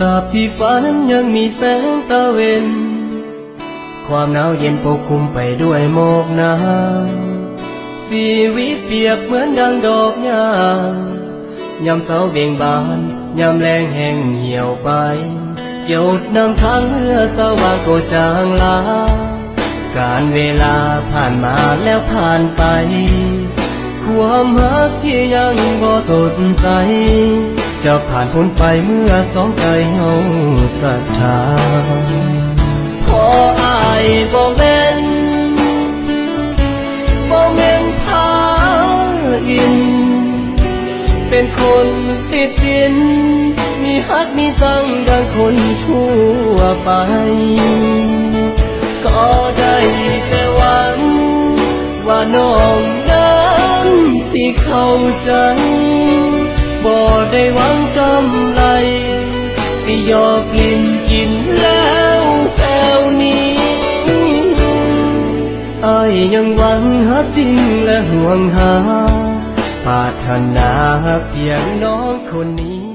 ตราบที่ฟ้านั้นยังมีแสงตะเวนความหนาวเย็นปกคลุมไปด้วยหมอกหนาชีวิตเปียกเหมือนดังดอกหญ้ายามเสาเบ่งบานยามแรงแห้งเหี่ยวไปจดนำทางเมื่อสว่างก็จางลาการเวลาผ่านมาแล้วผ่านไปความรักที่ยังบ่สดใสจะผ่านพ้นไปเมื่อสองใจเฮาศรัทธาพออายบ่แม่นพาอินเป็นคนติดดินมีฮักมีสังดังคนทั่วไปก็ได้แต่หวังว่าน้องนั้นสิเข้าใจบ่ได้หวังกำไรสิยอกลิ้นกินแล้วแซวนี้อ้ายยังหวังฮักจริงและห่วงหาปรารถนาเพียงน้องคนนี้